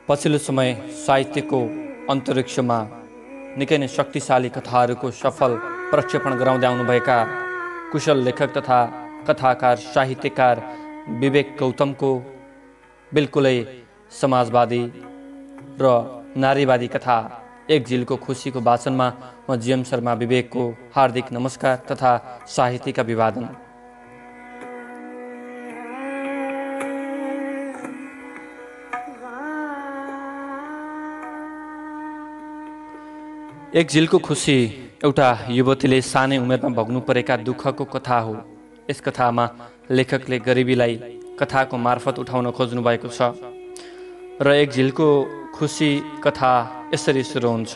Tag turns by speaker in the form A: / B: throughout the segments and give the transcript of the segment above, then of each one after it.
A: पछिल्लो समय साहित्यको अन्तरिक्षमा निकै नै शक्तिशाली कथाहरूको सफल प्रक्षेपण गराउँदै आउनुभएका कुशल लेखक तथा कथाकार साहित्यकार विवेक गौतमको बिल्कुलै समाजवादी र नारीवादी कथा एक झिलको खुसीको वाचनमा म जीएम शर्मा विवेकको हार्दिक नमस्कार तथा साहित्यिक अभिवादन। एक झिलको खुसी एउटा युवतीले सानै उमेरमा भोग्नु परेका दुःखको कथा हो। यस कथामा लेखकले गरिबीलाई कथाको मार्फत उठाउन खोज्नु भएको छ र एक झिलको खुसी कथा यसरी सुरु हुन्छ।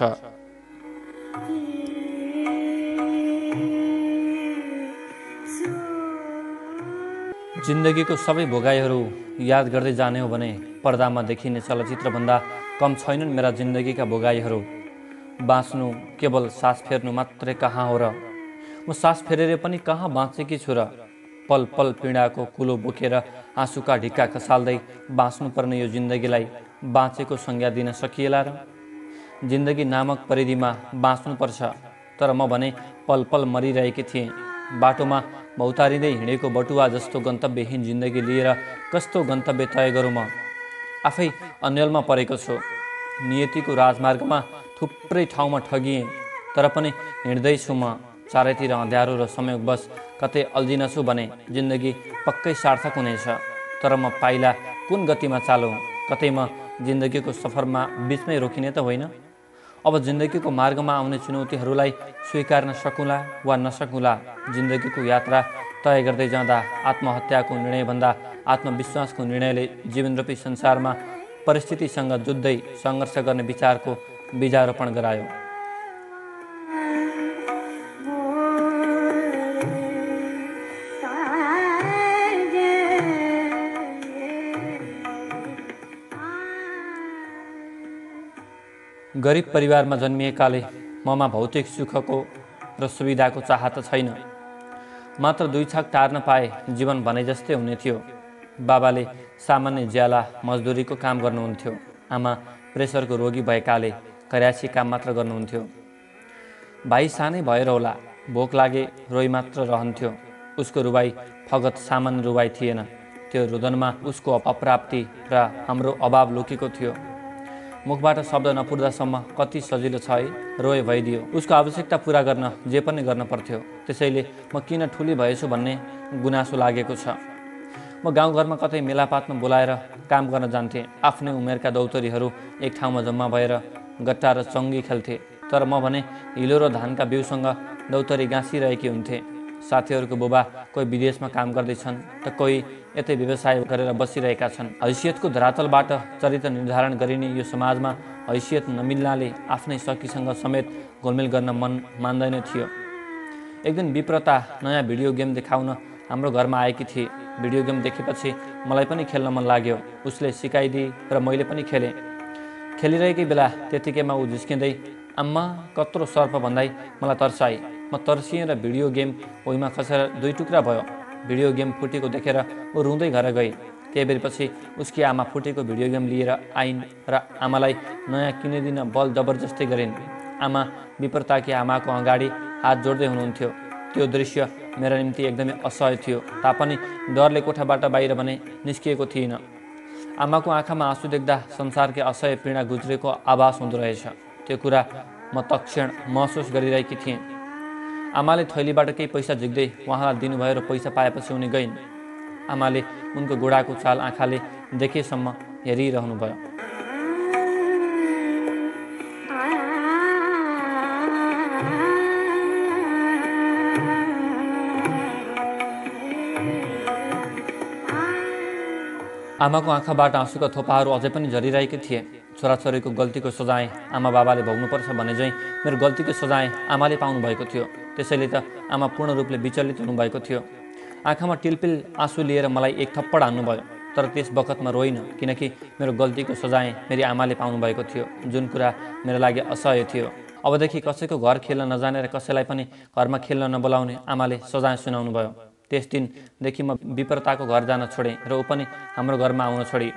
A: जिन्दगीको सबै भोगाइहरू याद गर्दै जाने हो भने पर्दामा देखिने चलचित्रभन्दा कम छैनन् मेरा जिन्दगीका भोगाइहरू। बाँच्नु केवल सास फेर्नु मात्रै कहाँ हो र, म सास फेरेर पनि कहाँ बाँचेकी छु र। पल पल पीडाको कुलो बोकेर आँसुका ढिक्का खसाल्दै बाँच्नुपर्ने यो जिन्दगीलाई बाँचेको संज्ञा दिन सकिएला र। जिन्दगी नामक परिधिमा बाँच्नुपर्छ, तर म भने पल पल मरिरहेकी थिएँ। बाटोमा भौतारिँदै हिँडेको बटुवा जस्तो गन्तव्यहीन जिन्दगी लिएर कस्तो गन्तव्य तय गरौँ? म आफै अन्यलमा परेको छु। नियतिको राजमार्गमा थुप्रै ठाउँमा ठगिएँ, तर पनि हिँड्दैछु म। चारैतिर अँध्यारो र संयोगवश कतै अल्झिनछु भने जिन्दगी पक्कै सार्थक हुनेछ। तर म पाइला कुन गतिमा चालौँ? कतै म जिन्दगीको सफरमा बिचमै रोकिने त होइन? अब जिन्दगीको मार्गमा आउने चुनौतीहरूलाई स्वीकार्न सकुला वा नसकुला? जिन्दगीको यात्रा तय गर्दै जाँदा आत्महत्याको निर्णयभन्दा आत्मविश्वासको निर्णयले जीवनरूपी संसारमा परिस्थितिसँग जुझ्दै सङ्घर्ष गर्ने विचारको बीजारोपण गरायो। गरिब परिवारमा जन्मिएकाले ममा भौतिक सुखको र सुविधाको चाहत छैन। मात्र दुई छाक टार्न पाए जीवन भने जस्तै हुने थियो। बाबाले सामान्य ज्याला मजदुरीको काम गर्नुहुन्थ्यो। आमा प्रेसरको रोगी भएकाले कर्यासी काम मात्र गर्नुहुन्थ्यो। भाइ सानै भएर होला भोक लागे रोइ मात्र रहन्थ्यो। उसको रुवाई फगत सामान्य रुवाई थिएन। त्यो रुदनमा उसको अप्राप्ति र हाम्रो अभाव लुकेको थियो। मुखबाट शब्द नपुर्दासम्म कति सजिलो छ है, रोए भइदियो। उसको आवश्यकता पुरा गर्न जे पनि गर्न पर्थ्यो। त्यसैले म किन ठुली भएछु भन्ने गुनासो लागेको छ। म गाउँघरमा कतै मेलापातमा बोलाएर काम गर्न जान्थेँ। आफ्नै उमेरका दौतरीहरू एक ठाउँमा जम्मा भएर गट्टा र चङ्गी खेल्थे, तर म भने हिलो र धानका बिउसँग दौतरी गाँसिरहेकी हुन्थे। साथीहरूको बुबा कोही विदेशमा काम गर्दैछन् त कोही यतै व्यवसाय गरेर बसिरहेका छन्। हैसियतको धरातलबाट चरित्र निर्धारण गरिने यो समाजमा हैसियत नमिल्नाले आफ्नै सखीसँग समेत घोलमेल गर्न मन मान्दैन थियो। एक दिन विप्रता नयाँ भिडियो गेम देखाउन हाम्रो घरमा आएकी थिए। भिडियो गेम देखेपछि मलाई पनि खेल्न मन लाग्यो। उसले सिकाइदिए र मैले पनि खेलेँ। खेलिरहेकै बेला त्यतिकैमा ऊ झिस्किँदै आम्मा कत्रो सर्प भन्दै मलाई तर्साए। म तर्सिएँ र भिडियो गेम ओइमा खसेर दुई टुक्रा भयो। भिडियो गेम फुटेको देखेर ऊ रुँदै घर गई। केही बेरपछि उसकी आमा फुटेको भिडियो गेम लिएर आइन् र आमालाई नयाँ किनिदिन बल जबरजस्ती गरिन्। आमा विप्रताकी आमाको अगाडि हात जोड्दै हुनुहुन्थ्यो। त्यो दृश्य मेरा निम्ति एकदमै असह्य थियो। तापनि डरले कोठाबाट बाहिर भने निस्किएको थिइनँ। आमाको आँखामा आँसु देख्दा संसारकै असह्य पीडा गुज्रेको आभास हुँदो रहेछ। त्यो कुरा म तत्क्षण महसुस गरिरहेकी थिएँ। आमाले थैलीबाट केही पैसा झिक्दै उहाँलाई दिनुभयो र पैसा पाएपछि उनी गइन्। आमाले उनको गोडाको चाल आँखाले देखेसम्म हेरिरहनुभयो। आमाको आँखाबाट आँसुका थोपाहरू अझै पनि झरिरहेकै थिए। छोराछोरीको गल्तीको सजाय आमा बाबाले भोग्नुपर्छ भने चाहिँ मेरो गल्तीको सजाय आमाले पाउनु भएको थियो। त्यसैले त आमा पूर्ण रूपले विचलित हुनुभएको थियो। आँखामा टिलपिल आँसु लिएर मलाई एक थप्पड हान्नुभयो, तर त्यस बखतमा रोइनँ, किनकि मेरो गल्तीको सजाय मेरी आमाले पाउनु भएको थियो, जुन कुरा मेरो लागि असह्य थियो। अबदेखि कसैको घर खेल्न नजाने र कसैलाई पनि घरमा खेल्न नबोलाउने आमाले सजाय सुनाउनु भयो। त्यस दिनदेखि म विप्रताको घर जान छोडेँ र ऊ पनि हाम्रो घरमा आउन छोडी।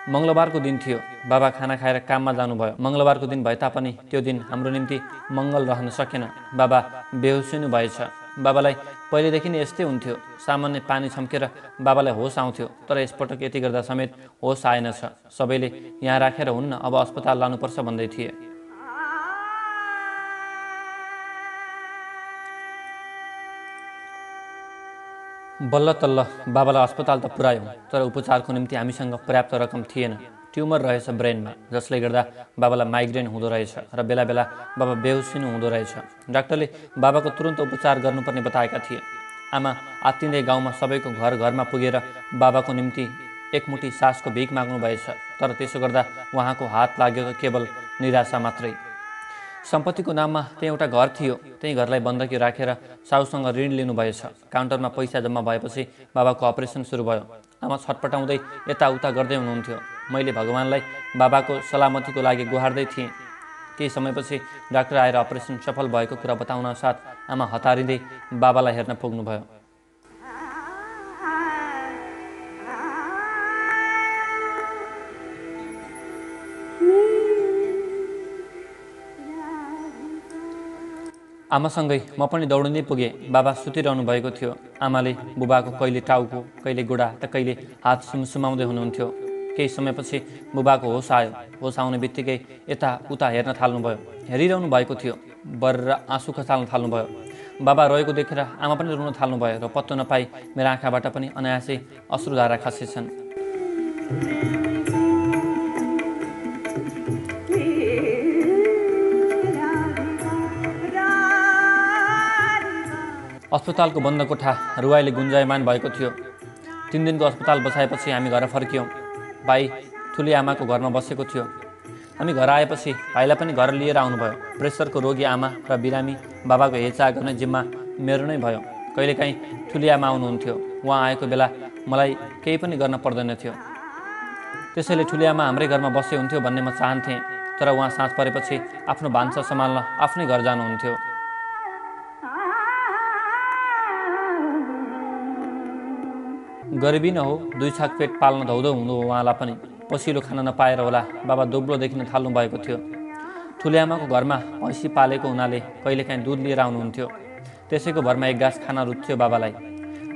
A: मङ्गलबारको दिन थियो। बाबा खाना खाएर काममा जानुभयो। मङ्गलबारको दिन भए तापनि त्यो दिन हाम्रो निम्ति मङ्गल रहन सकेन। बाबा बेहोस हुनु भएछ। बाबालाई पहिलेदेखि नै यस्तै हुन्थ्यो। सामान्य पानी छम्केर बाबालाई होस आउँथ्यो, तर यसपटक यति गर्दा समेत होस आएनछ। सबैले यहाँ राखेर हुन्न, अब अस्पताल लानुपर्छ भन्दै थिए। बल्ल तल्ल बाबालाई अस्पताल त पुर्यायौँ, तर उपचारको निम्ति हामीसँग पर्याप्त रकम थिएन। ट्युमर रहेछ ब्रेनमा, जसले गर्दा बाबालाई माइग्रेन हुँदो रहेछ र बेला बेला बाबा बेहोस हुँदो रहेछ। डाक्टरले बाबाको तुरन्त उपचार गर्नुपर्ने बताएका थिए। आमा आत्तिँदै गाउँमा सबैको घर घरमा पुगेर बाबाको निम्ति एकमुठी सासको भिख माग्नु भएछ, तर त्यसो गर्दा उहाँको हात लागेको केवल निराशा मात्रै। सम्पत्तिको नाममा त्यही एउटा घर थियो, त्यही घरलाई बन्दकी राखेर साउसँग ऋण लिनुभएछ। काउन्टरमा पैसा जम्मा भएपछि बाबाको अपरेसन सुरु भयो। आमा छटपटाउँदै यताउता गर्दै हुनुहुन्थ्यो। मैले भगवानलाई बाबाको सलामतीको लागि गुहार्दै थिएँ। केही समयपछि डाक्टर आएर अपरेसन सफल भएको कुरा बताउन साथ आमा हतारिँदै बाबालाई हेर्न पुग्नुभयो। आमासँगै म पनि दौडिँदै पुगेँ। बाबा सुतिरहनु भएको थियो। आमाले बुबाको कहिले टाउको, कहिले गोडा त कहिले हात सुमसुमाउँदै हुनुहुन्थ्यो। केही समयपछि बुबाको होस आयो। होस आउने बित्तिकै यताउता हेर्न थाल्नुभयो। हेरिरहनु भएको थियो। बर्र आँसु खसाल्न थाल्नुभयो। बाबा रोएको देखेर आमा पनि रुन थाल्नुभयो र पत्तो नपाई मेरो आँखाबाट पनि अनायासै अश्रुधारा खसेछन्। अस्पतालको बन्द कोठा रुवाइले गुन्जायमान भएको थियो। 3 दिनको अस्पताल बसाएपछि हामी घर फर्क्यौँ। भाइ ठुली आमाको घरमा बसेको थियो। हामी घर आएपछि भाइलाई पनि घर लिएर आउनुभयो। प्रेसरको रोगी आमा र बिरामी बाबाको हेरचाह गर्ने जिम्मा मेरो नै भयो। कहिलेकाहीँ ठुली आमा आउनुहुन्थ्यो। उहाँ आएको बेला मलाई केही पनि गर्न पर्दैन थियो। त्यसैले ठुली आमा हाम्रै घरमा बसे हुन्थ्यो भन्ने म चाहन्थेँ, तर उहाँ साँझ परेपछि आफ्नो भान्सा सम्हाल्न आफ्नै घर जानुहुन्थ्यो। गरिबी न हो, 2 छाक पेट पाल्न धौधौ हुँदो उहाँलाई पनि। पसिलो खान नपाएर होला बाबा दुब्लो देखिन थाल्नु भएको थियो। ठुले आमाको घरमा भैँसी पालेको हुनाले कहिलेकाहीँ दुध लिएर आउनुहुन्थ्यो। त्यसैको भरमा एक गाँस खाना रुच्थ्यो बाबालाई।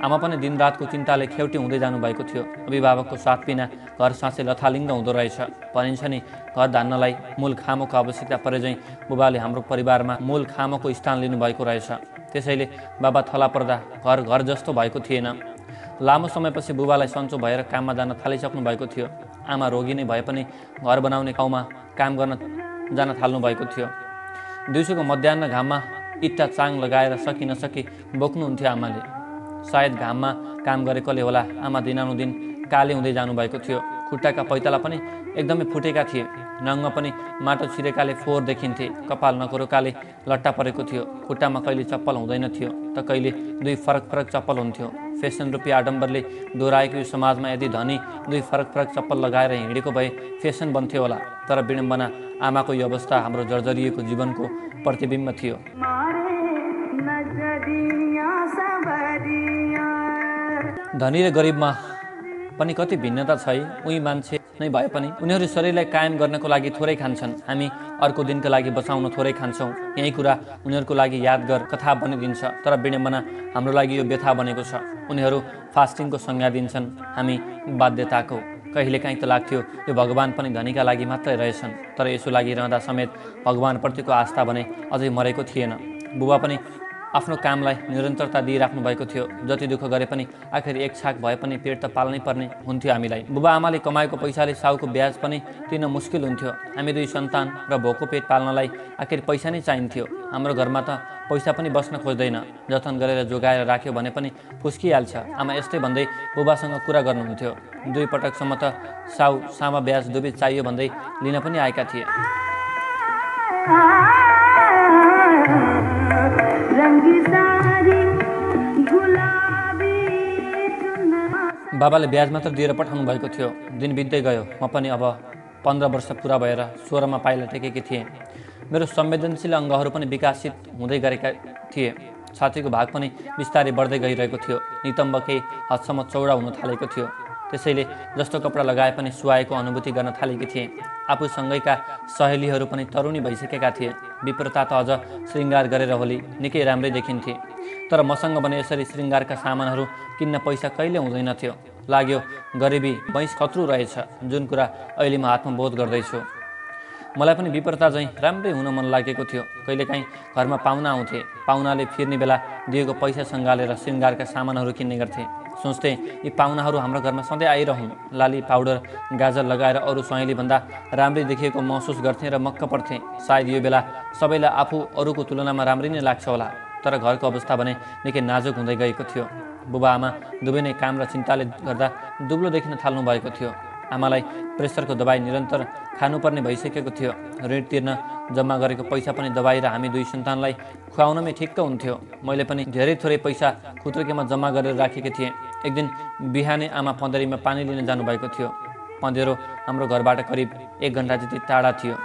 A: आमा पनि दिनरातको चिन्ताले खेउटी हुँदै जानुभएको थियो। अभिभावकको साथ बिना घर साँच्चै लथालिङ्ग हुँदो रहेछ। भनिन्छ नि, घर धान्नलाई मूल खामोको आवश्यकता परे झैँ बुबाले हाम्रो परिवारमा मूल खामोको स्थान लिनुभएको रहेछ। त्यसैले बाबा थला पर्दा घर घर जस्तो भएको थिएन। लामो समयपछि बुबालाई सन्चो भएर काममा जान थालिसक्नु भएको थियो। आमा रोगी नै भए पनि घर बनाउने ठाउँमा काम गर्न जान थाल्नु भएको थियो। दिउँसोको मध्याह्न घाममा इट्टा चाङ लगाएर सकी नसकी बोक्नुहुन्थ्यो आमाले। सायद घाममा काम गरेकोले होला आमा दिनानुदिन काले हुँदै जानुभएको थियो। खुट्टाका पैताला पनि एकदमै फुटेका थिए। नङमा पनि माटो छिरेकाले फोहोर देखिन्थे। कपाल नकोरोकाले लट्टा परेको थियो। खुट्टामा कहिले चप्पल हुँदैन थियो त कहिले 2 फरक फरक चप्पल हुन्थ्यो। फेसन रूपी आडम्बरले दोहोऱ्याएको यो समाजमा यदि धनी 2 फरक फरक चप्पल लगाएर हिँडेको भए फेसन बन्थ्यो होला। तर विडम्बना आमाको यो अवस्था हाम्रो जर्जरिएको जीवनको प्रतिबिम्ब थियो। धनी र गरिबमा पनि कति भिन्नता छ है। उही मान्छे नै भए पनि उनीहरू शरीरलाई कायम गर्नको लागि थोरै खान्छन्। हामी अर्को दिनका लागि बचाउन थोरै खान्छौँ। यही कुरा उनीहरूको लागि यादगार कथा बनिदिन्छ। तर विडम्बना हाम्रो लागि यो व्यथा बनेको छ। उनीहरू फास्टिङको संज्ञा दिन्छन्, हामी बाध्यताको। कहिलेकाहीँ त लाग्थ्यो यो भगवान पनि धनीका लागि मात्रै रहेछन्। तर यसो लागिरहँदा समेत भगवानप्रतिको आस्था भने अझै मरेको थिएन। बुबा पनि आफ्नो कामलाई निरन्तरता दिइराख्नु भएको थियो। जति दुःख गरे पनि आखिर एक छाक भए पनि पेट त पाल्नै पर्ने हुन्थ्यो हामीलाई। बुबा आमाले कमाएको पैसाले साउको ब्याज पनि तिर्न मुस्किल हुन्थ्यो। हामी 2 सन्तान र भोको पेट पाल्नलाई आखिर पैसा नै चाहिन्थ्यो। हाम्रो घरमा त पैसा पनि बस्न खोज्दैन। जतन गरेर जोगाएर राख्यो भने पनि फुस्किहाल्छ। आमा यस्तै भन्दै बुबासँग कुरा गर्नुहुन्थ्यो। 2 पटकसम्म त सामा ब्याज दुवै चाहियो भन्दै लिन पनि आएका थिए। बाबाले ब्याज मात्र दिएर पठाउनु भएको थियो। दिन बित्दै गयो। म पनि अब 15 वर्ष पुरा भएर 16मा पाइला टेकेकी थिएँ। मेरो संवेदनशील अङ्गहरू पनि विकासित हुँदै गरेका थिए। छातीको भाग पनि बिस्तारै बढ्दै गइरहेको थियो। नितम्ब केही हदसम्म चौडा हुन थालेको थियो। त्यसैले जस्तो कपडा लगाए पनि सुहाएको अनुभूति गर्न थालेकी थिए। आफूसँगैका सहेलीहरू पनि तरुणी भइसकेका थिए। विप्रता त अझ श्रृङ्गार गरेर होली निकै राम्रै देखिन्थे। तर मसँग भने यसरी श्रृङ्गारका सामानहरू किन्न पैसा कहिले हुँदैनथ्यो। लाग्यो गरिबी बैंस खत्रु रहेछ, जुन कुरा अहिले म आत्मबोध गर्दैछु। मलाई पनि विप्रता चाहिँ राम्रै हुन मन लागेको थियो। कहिलेकाहीँ घरमा पाहुना आउँथे, पाहुनाले फिर्ने बेला दिएको पैसा सङ्घालेर श्रृङ्गारका सामानहरू किन्ने गर्थे। सोच्थे यी पाहुनाहरू हाम्रो घरमा सधैँ आइरहन्। लाली पाउडर गाजर लगाएर अरू सहेलीभन्दा राम्रै देखिएको महसुस गर्थे र मक्क पर्थे। सायद यो बेला सबैलाई आफू अरूको तुलनामा राम्रै नै लाग्छ होला। तर घरको अवस्था भने निकै नाजुक हुँदै गएको थियो। बुबा आमा दुवै नै काम र चिन्ताले गर्दा दुब्लो देखिन थाल्नु भएको थियो। आमालाई प्रेसरको दबाई निरन्तर खानुपर्ने भइसकेको थियो। ऋण तिर्न जम्मा गरेको पैसा पनि दबाई र हामी दुई सन्तानलाई खुवाउनमै ठिक्क हुन्थ्यो। मैले पनि धेरै थोरै पैसा खुत्रुकेमा जम्मा गरेर राखेकी थिएँ। एक दिन बिहानै आमा पँधेरीमा पानी लिन जानुभएको थियो। पँधेरो हाम्रो घरबाट करिब 1 घन्टा जति टाढा थियो।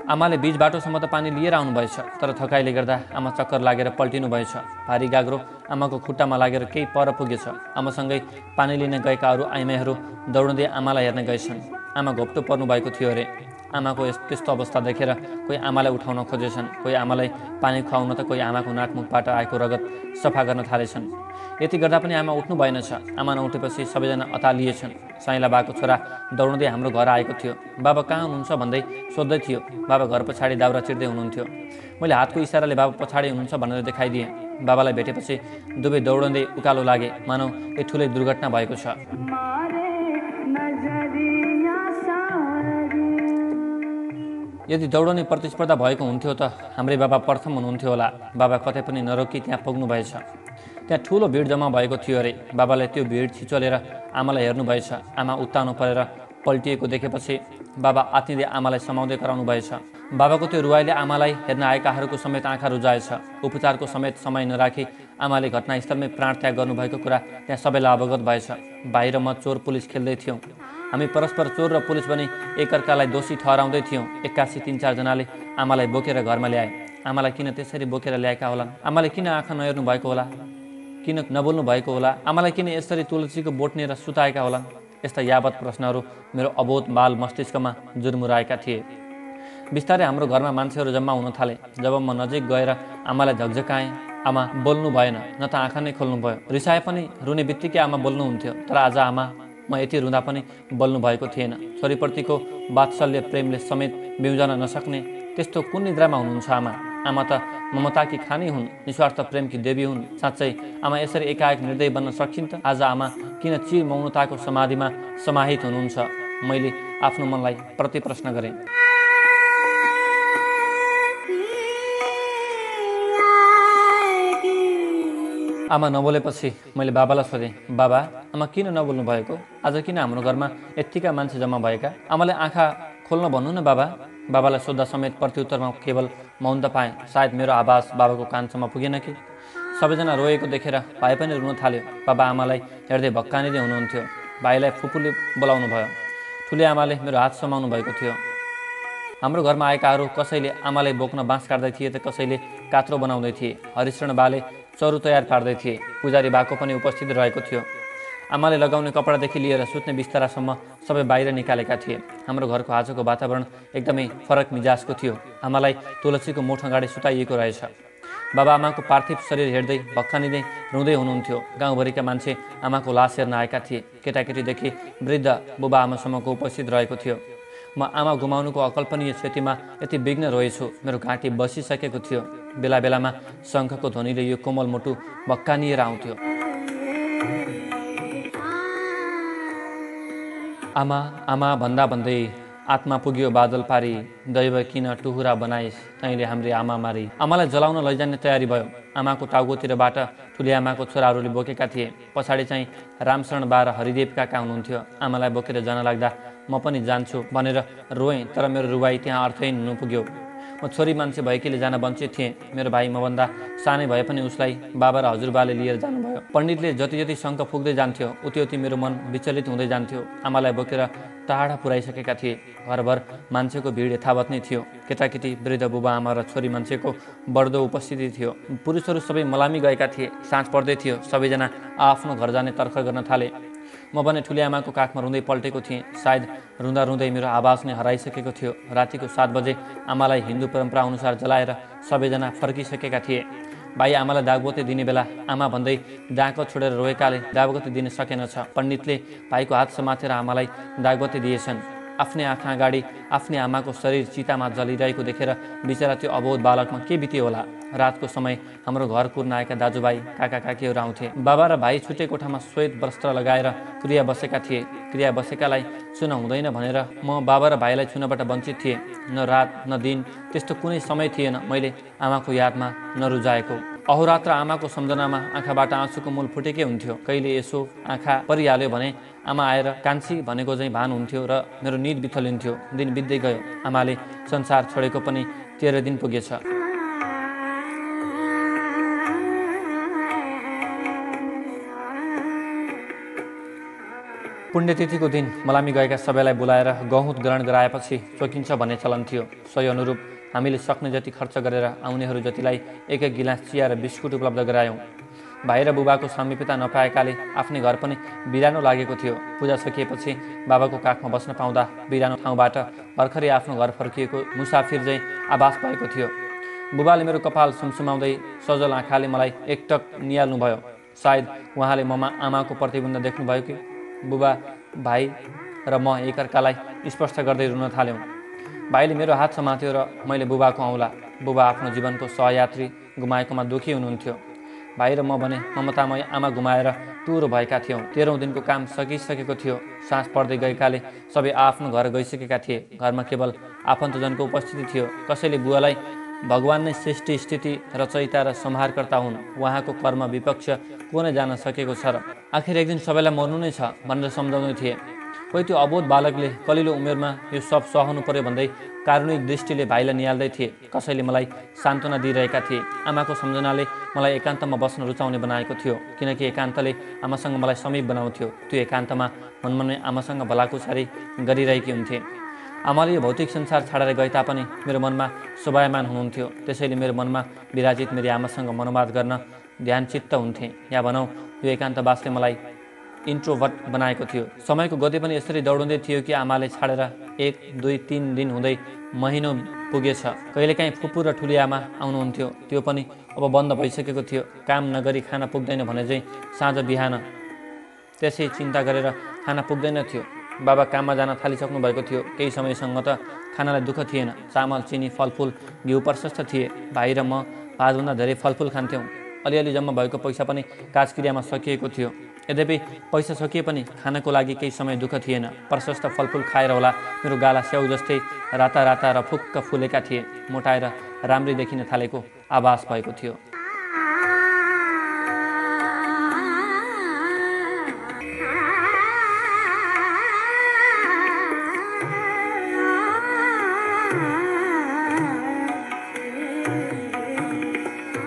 A: आमाले बीच बाटोसम्म त पानी लिएर आउनुभएछ, तर थकाइले गर्दा आमा चक्कर लागेर पल्टिनु भएछ। भारी गाग्रो आमाको खुट्टामा लागेर केही पर पुगेछ। आमासँगै पानी लिन गएका अरू आइमाईहरू दौडँदै आमालाई हेर्न गएछन्। आमा घोप्टो पर्नु भएको थियो अरे। आमाको त्यस्तो अवस्था देखेर कोही आमालाई उठाउन खोजेछन्, कोही आमालाई पानी खुवाउन त कोही आमाको नाकमुखबाट आएको रगत सफा गर्न थालेछन्। यति गर्दा पनि आमा उठ्नु भएनछ। आमा नउठेपछि सबैजना अतालिएछन्। साइला बाको छोरा दौडँदै हाम्रो घर आएको थियो। बाबा कहाँ हुनुहुन्छ भन्दै सोध्दै थियो। बाबा घर पछाडि दाउरा चिर्दै हुनुहुन्थ्यो। मैले हातको इसाराले बाबा पछाडि हुनुहुन्छ भनेर देखाइदिएँ। बाबालाई भेटेपछि दुवै दौडँदै उकालो लागे, मानौ एक ठुलै दुर्घटना भएको छ। यदि दौडने प्रतिस्पर्धा भएको हुन्थ्यो त हाम्रै बाबा प्रथम हुनुहुन्थ्यो होला। बाबा कतै पनि नरोकी त्यहाँ पुग्नु भएछ। त्यहाँ ठुलो भिड जम्मा भएको थियो अरे। बाबाले त्यो भिड छिचोलेर आमालाई हेर्नु भएछ। आमा उत्तानो परेर पल्टिएको देखेपछि बाबा आत्तिँदै आमालाई समाउँदै कराउनु भएछ। बाबाको त्यो रुवाइले आमालाई हेर्न आएकाहरूको समेत आँखा रुजाएछ। उपचारको समेत समय नराखी आमाले घटनास्थलमै प्राण त्याग गर्नुभएको कुरा त्यहाँ सबैलाई अवगत भएछ। बाहिर म चोर पुलिस खेल्दै थियौँ। हामी परस्पर चोर र पुलिस पनि एकअर्कालाई दोषी ठहराउँदै थियौँ। 81 3-4 जनाले आमालाई बोकेर घरमा ल्याए। आमालाई किन त्यसरी बोकेर ल्याएका होलान्? आमाले किन आँखा नहेर्नु भएको होला? किन नबोल्नु भएको होला? आमालाई किन यसरी तुलसीको बोट्नेर सुताएका होलान्? यस्ता यावत प्रश्नहरू मेरो अबोध बाल मस्तिष्कमा जुर्मुराएका थिए। बिस्तारै हाम्रो घरमा मान्छेहरू जम्मा हुन थाले। जब म नजिक गएर आमालाई झकझकाएँ, आमा बोल्नु भएन, न त आँखा नै खोल्नु भयो। रिसाए पनि रुने बित्तिकै आमा बोल्नुहुन्थ्यो। तर आज आमा म यति रुँदा पनि बोल्नु भएको थिएन। छोरीप्रतिको वात्सल्य प्रेमले समेत बिउजन नसक्ने त्यस्तो कुन निद्रामा हुनुहुन्छ आमा? आमा त ममताकी खानी हुन्, निस्वार्थ प्रेमकी देवी हुन्। साँच्चै आमा यसरी एकाएक निर्दय बन्न सक्छिन् त? आज आमा किन चिर मौनताको समाधिमा समाहित हुनुहुन्छ? मैले आफ्नो मनलाई प्रतिप्रश्न गरेँ। आमा नबोलेपछि मैले बाबालाई सोधेँ, बाबा आमा किन नबोल्नु भएको? आज किन हाम्रो घरमा यत्तिका मान्छे जम्मा भएका? आमाले आँखा खोल्न भन्नु न बाबा। बाबालाई सोद्धा समेत प्रत्युत्तरमा केवल मौन त पाएँ। सायद मेरो आवाज बाबाको कानसम्म पुगेन कि? सबैजना रोएको देखेर भाइ पनि रुन थाल्यो। बाबा आमालाई हेर्दै भक्कानिँदै हुनुहुन्थ्यो। भाइलाई फुपूले बोलाउनु भयो। ठुले आमाले मेरो हात समाउनु भएको थियो। हाम्रो घरमा आएकाहरू कसैले आमालाई बोक्न बाँस काट्दै थिए त कसैले कात्रो बनाउँदै थिए। हरिशरण बाले चरु तयार पार्दै थिए। पुजारी बाको पनि उपस्थित रहेको थियो। आमाले लगाउने कपडादेखि लिएर सुत्ने बिस्तारासम्म सबै बाहिर निकालेका थिए। हाम्रो घरको आजको वातावरण एकदमै फरक मिजाजको थियो। आमालाई तुलसीको मोठ अगाडि सुताइएको रहेछ। बाबा आमाको पार्थिव शरीर हेर्दै भक्कानिँदै रुँदै हुनुहुन्थ्यो। गाउँभरिका मान्छे आमाको लास हेर्न आएका थिए। केटाकेटीदेखि वृद्ध बुबा आमासम्मको उपस्थित रहेको थियो। म आमा गुमाउनुको अकल्पनीय क्षतिमा यति विघ्न रोएछु, मेरो घाँटी बसिसकेको थियो। बेला बेलामा शङ्खको ध्वनिले यो कोमल मुटु भक्कानिएर आउँथ्यो। आमा आमा भन्दा भन्दै आत्मा पुग्यो बादल पारी, दैव किन टुहुरा बनाइस् तैँले हाम्री आमा मारी। आमालाई जलाउन लैजाने तयारी भयो। आमाको टाउकोतिरबाट ठुली आमाको छोराहरूले बोकेका थिए। पछाडि चाहिँ रामशरण बा र हरिदेव काका हुनुहुन्थ्यो। आमालाई बोकेर जान लाग्दा म पनि जान्छु भनेर रोएँ, तर मेरो रुवाई त्यहाँ अर्थहीन हुनु पुग्यो। म छोरी मान्छे भएकीले जान वञ्चित थिएँ। मेरो भाइ मभन्दा सानै भए पनि उसलाई बाबा र हजुरबाले लिएर जानुभयो। पण्डितले जति जति शङ्ख फुक्दै जान्थ्यो उति उति मेरो मन विचलित हुँदै जान्थ्यो। आमालाई बोकेर टाढा पुर्याइसकेका थिए। घरभर मान्छेको भिड यथावत नै थियो। केटाकेटी, वृद्ध बुबा आमा र छोरी मान्छेको बढ्दो उपस्थिति थियो। पुरुषहरू सबै मलामी गएका थिए। साँझ पर्दै थियो। सबैजना आफ्नो घर जाने तर्खर गर्न थाले। म भने ठुली आमाको काखमा रुँदै पल्टेको थिएँ। सायद रुँदा रुँदै मेरो आवाज नै हराइसकेको थियो। रातिको 7 बजे आमालाई हिन्दू परम्परा अनुसार जलाएर सबैजना फर्किसकेका थिए। भाइ आमालाई दागबत्ती दिने बेला आमा भन्दै डाँको छोडेर रोएकाले दागबत्ती दिन सकेनछ। पण्डितले भाइको हात समातेर आमालाई दागबत्ती दिएछन्। आफ्नै आँखा अगाडि आफ्नै आमाको शरीर चितामा जलिरहेको देखेर बिचरा त्यो अबोध बालकमा के बित्यो होला। रातको समय हाम्रो घर कुर्न आएका दाजुभाइ काका काकीहरू आउँथे। बाबा र भाइ छुट्टै कोठामा श्वेत वस्त्र लगाएर क्रिया बसेका थिए। क्रिया बसेकालाई छुन हुँदैन भनेर म बाबा र भाइलाई छुनबाट वञ्चित थिएँ। न रात न दिन त्यस्तो कुनै समय थिएन मैले आमाको यादमा नरुजाएको। अहोरात्र आमाको सम्झनामा आँखाबाट आँसुको मूल फुटेकै हुन्थ्यो। कहिले यसो आँखा परिहाल्यो भने आमा आएर कान्छी भनेको चाहिँ भान हुन्थ्यो र मेरो निद बिथलिन्थ्यो। दिन बित्दै गयो। आमाले संसार छोडेको पनि 13 दिन पुगेछ। पुण्यतिथिको दिन मलामी गएका सबैलाई बोलाएर गहुँत ग्रहण गराएपछि चोकिन्छ भन्ने चलन थियो। सोही अनुरूप हामीले सक्ने जति खर्च गरेर आउनेहरू जतिलाई एक गिलास चिया र बिस्कुट उपलब्ध गरायौँ। भाइ र बुबाको सामिप्यता नपाएकाले आफ्नै घर पनि बिरानो लागेको थियो। पूजा सकिएपछि बाबाको काखमा बस्न पाउँदा बिरानो ठाउँबाट भर्खरै आफ्नो घर फर्किएको मुसाफिर चाहिँ आभास भएको थियो। बुबाले मेरो कपाल सुमसुमाउँदै सजल आँखाले मलाई एकटक निहाल्नुभयो। सायद उहाँले ममा आमाको प्रतिबन्ध देख्नुभयो कि। बुबा, भाइ र म एकअर्कालाई स्पर्श गर्दै रुन थाल्यौँ। भाइले मेरो हात समात्यो र मैले बुबाको औँला। बुबा आफ्नो जीवनको सहयात्री गुमाएकोमा दुःखी हुनुहुन्थ्यो। भाइ र म भने ममतामय आमा गुमाएर टुरो भएका थियौँ। 13औं दिनको काम सकिसकेको थियो। साँझ पर्दै गएकाले सबै आफ्नो घर गइसकेका थिए। घरमा केवल आफन्तजनको उपस्थिति थियो। कसैले बुवालाई भगवान नै सृष्टि स्थिति रचयिता र संहारकर्ता हुन्, उहाँको कर्म विपक्ष को नै जान सकेको छ र आखिर एक दिन सबैलाई मर्नु नै छ भनेर सम्झाउँदै थिए। कोही त्यो अबोध बालकले कलिलो उमेरमा यो सब सहनु पर्यो भन्दै कारुणिक दृष्टिले भाइलाई निहाल्दै थिए। कसैले मलाई सान्त्वना दिइरहेका थिए। आमाको सम्झनाले मलाई एकान्तमा बस्न रुचाउने बनाएको थियो, किनकि एकान्तले आमासँग मलाई समीप बनाउँथ्यो। त्यो एकान्तमा मनमनै आमासँग भलाकुसारी गरिरहेकी हुन्थे। आमाले यो भौतिक संसार छाडेर गए तापनि मेरो मनमा शोभायमान हुनुहुन्थ्यो। त्यसैले मेरो मनमा विराजित मेरी आमासँग मनोवाद गर्न ध्यानचित्त हुन्थे। या भनौँ यो एकान्तवासले मलाई इन्ट्रोभर्ट बनाएको थियो। समयको गति पनि यसरी दौडिँदै थियो कि आमाले छाडेर 1, 2, 3 दिन हुँदै महिनौ पुगेछ। कहिलेकाहीँ फुपू र ठुली आमा आउनुहुन्थ्यो। त्यो पनि अब बन्द भइसकेको थियो। काम नगरी खाना पुग्दैन भने चाहिँ साँझ बिहान त्यसै चिन्ता गरेर खाना पुग्दैन थियो। बाबा काममा जान थालिसक्नु भएको थियो। केही समयसँग त खानालाई दुःख थिएन। चामल, चिनी, फलफुल, घिउ प्रशस्त थिए। भाइ र म भातभन्दा धेरै फलफुल खान्थ्यौँ। अलिअलि जम्मा भएको पैसा पनि काजक्रियामा सकिएको थियो। यद्यपि पैसा सकिए पनि खानको लागि केही समय दुःख थिएन। प्रशस्त फलफुल खाएर होला मेरो गाला स्याउ जस्तै राता राता र फुक्क फुलेका थिए। मोटाएर राम्रै देखिन थालेको आभास भएको थियो।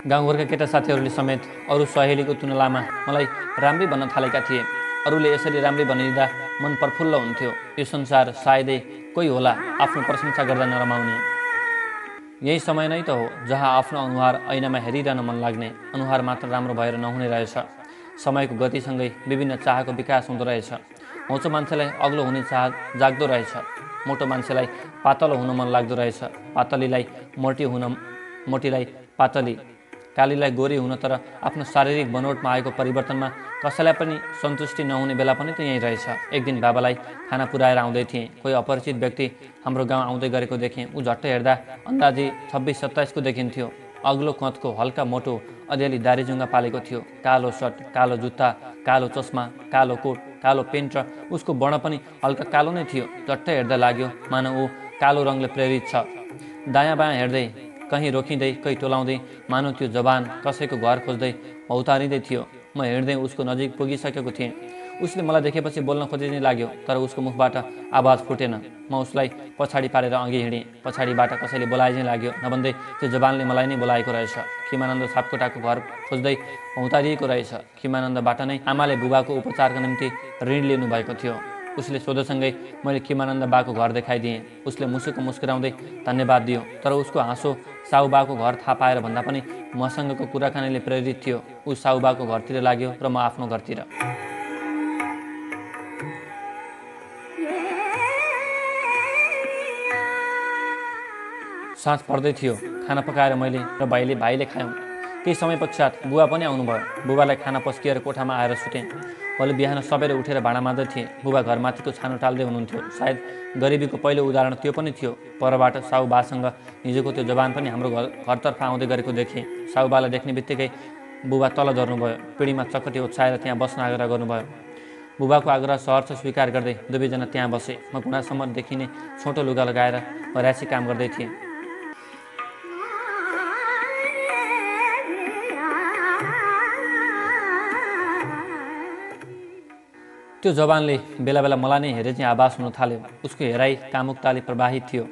A: गाउँघरका केटा साथीहरूले समेत अरू सहेलीको तुलनामा मलाई राम्रै भन्न थालेका थिए। अरूले यसरी राम्रै भनिदिँदा मन प्रफुल्ल हुन्थ्यो। यो संसार सायदै कोही होला आफ्नो प्रशंसा गर्दा नरमाउने। यही समय नै त हो जहाँ आफ्नो अनुहार ऐनामा हेरिरहन मन लाग्ने। अनुहार मात्र राम्रो भएर नहुने रहेछ। समयको गतिसँगै विभिन्न चाहको विकास हुँदो रहेछ। होचो मान्छेलाई अग्लो हुने चाह जाग्दो रहेछ। मोटो मान्छेलाई पातलो हुन मन लाग्दो रहेछ। पातलीलाई मोटीलाई पातली, कालीलाई गोरी हुन। तर आफ्नो शारीरिक बनोटमा आएको परिवर्तनमा कसैलाई पनि सन्तुष्टि नहुने बेला पनि त यहीँ रहेछ। एक दिन बाबालाई खाना पुर्याएर आउँदै थिएँ। कोही अपरिचित व्यक्ति हाम्रो गाउँ आउँदै गरेको देखेँ। ऊ झट्ट हेर्दा अन्दाजी 26-27 को देखिन्थ्यो। अग्लो कदको, हल्का मोटो, अलिअलि दारीजुङ्गा पालेको थियो। कालो सर्ट, कालो जुत्ता, कालो चस्मा, कालो कोट, कालो पेन्ट र उसको वर्ण पनि हल्का कालो नै थियो। झट्ट हेर्दा लाग्यो मानव ऊ कालो रङले प्रेरित छ। दायाँ बायाँ हेर्दै, कहीँ रोकिँदै, कहीँ टोलाउँदै, मानव त्यो जवान कसैको घर खोज्दै भौतारिँदै थियो। म हिँड्दै उसको नजिक पुगिसकेको थिएँ। उसले मलाई देखेपछि बोल्न खोजे नै लाग्यो, तर उसको मुखबाट आवाज फुटेन। म उसलाई पछाडि पारेर अघि हिँडेँ। पछाडिबाट कसैले बोलाइ नै लाग्यो, नभन्दै त्यो जवानले मलाई नै बोलाएको रहेछ। खिमानन्द सापकोटाको घर खोज्दै भौतारिएको रहेछ। खिमानन्दबाट नै आमाले बुबाको उपचारको निम्ति ऋण लिनुभएको थियो। उसले सोधसँगै मैले किमानन्द बाको घर देखाइदिएँ। उसले मुसुक मुस्कुराउँदै धन्यवाद दियो, तर उसको हाँसो साहु बाको घर थाहा पाएर भन्दा पनि मसँगको कुराकानीले प्रेरित थियो। ऊ साहु बाको घरतिर लाग्यो र म आफ्नो घरतिर। साँझ पर्दै थियो। खाना पकाएर मैले र भाइले खायौँ। केही समय पश्चात बुबा पनि आउनुभयो। बुबालाई खाना पस्किएर कोठामा आएर सुतेँ। भोलि बिहान सबैले उठेर भाँडा माझ्दै थिए। बुबा घरमाथिको छानो टाल्दै हुनुहुन्थ्यो। सायद गरिबीको पहिलो उदाहरण त्यो पनि थियो। परबाट साहु बासँग हिजोको त्यो जवान पनि हाम्रो घरतर्फ आउँदै गरेको देखेँ। साहु बालाई देख्ने बित्तिकै बुबा तल झर्नुभयो। पिँढीमा चकटी ओछ्याएर त्यहाँ बस्न आग्रह गर्नुभयो। बुबाको आग्रह सहर्ष स्वीकार गर्दै दुवैजना त्यहाँ बसे। म घुँडासम्म देखिने छोटो लुगा लगाएर र्यासी काम गर्दै थिएँ। त्यो जवानले बेला बेला मलाई नै हेरे चाहिँ आभास हुन थाल्यो। उसको हेराइ कामुकताले प्रवाहित थियो।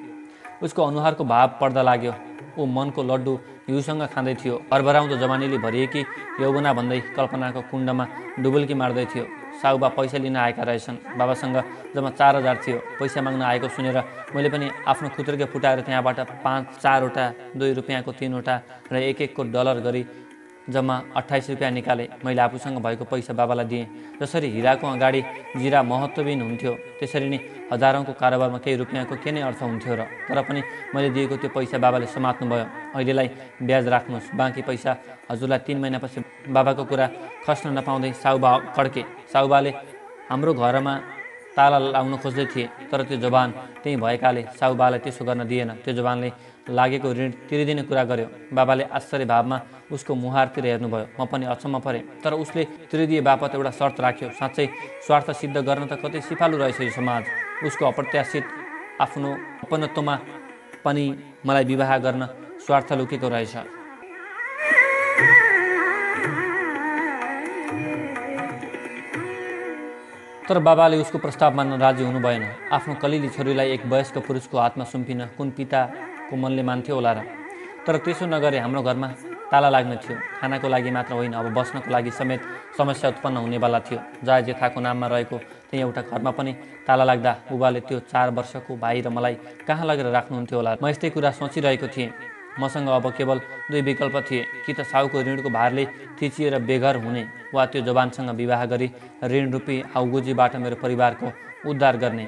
A: उसको अनुहारको भाव पर्दा लाग्यो। ऊ मनको लड्डु हिउँसँग खाँदै थियो। हरभराउँदो जवानीले भरिएकी यौवना भन्दै कल्पनाको कुण्डमा डुबुल्की मार्दै थियो। साहुबा पैसा लिन आएका रहेछन्। बाबासँग जम्मा 4000 थियो। पैसा माग्न आएको सुनेर मैले पनि आफ्नो खुत्रुके फुटाएर त्यहाँबाट 4वटा 2 रुपियाँको 3वटा र 1-1 डलर गरी जम्मा 28 रुपियाँ निकाले। मैले आफूसँग भएको पैसा बाबालाई दिएँ। जसरी हिराको अगाडि जिरा महत्त्वहीन हुन्थ्यो, त्यसरी नै हजारौँको कारोबारमा केही रुपियाँको के नै अर्थ हुन्थ्यो र। तर पनि मैले दिएको त्यो पैसा बाबाले समात्नुभयो। अहिलेलाई ब्याज राख्नुहोस्, बाँकी पैसा हजुरलाई 3 महिनापछि। बाबाको कुरा खस्न नपाउँदै साहुबा कड्के। साहुबाले हाम्रो घरमा ताला लाउन खोज्दै थिए, तर त्यो जवान त्यहीँ भएकाले साहुबालाई त्यसो गर्न दिएन। त्यो जवानले लागेको ऋण तिरिदिने कुरा गर्यो। बाबाले आश्चर्य भावमा उसको मुहारतिर हेर्नुभयो। म पनि अचम्म परेँ। तर उसले तिरिदिए बापत एउटा शर्त राख्यो। साँच्चै स्वार्थ सिद्ध गर्न त कतै सिपालु रहेछ यो समाज। उसको अप्रत्याशित आफ्नो अपनत्वमा पनि मलाई विवाह गर्न स्वार्थ लुकेको रहेछ। तर बाबाले उसको प्रस्ताव मान्न राजी हुनु भएन। आफ्नो कलिली छोरीलाई एक वयस्क पुरुषको हातमा सुम्पिन कुन पिताको मनले मान्थ्यो होला र। तर त्यसो नगरे हाम्रो घरमा ताला लाग्ने थियो। खानाको लागि मात्र होइन, अब बस्नको लागि समेत समस्या उत्पन्न हुनेवाला थियो। जहाँ जेठाको नाममा रहेको त्यही एउटा घरमा पनि ताला लाग्दा बुबाले त्यो 4 वर्षको भाइ र मलाई कहाँ लगेर राख्नुहुन्थ्यो होला। म यस्तै कुरा सोचिरहेको थिएँ। मसँग अब केवल 2 विकल्प थिए, कि त साहुको ऋणको भारले थिचिएर बेघर हुने वा त्यो जवानसँग विवाह गरी ऋण रूपी हाउगुजीबाट मेरो परिवारको उद्धार गर्ने।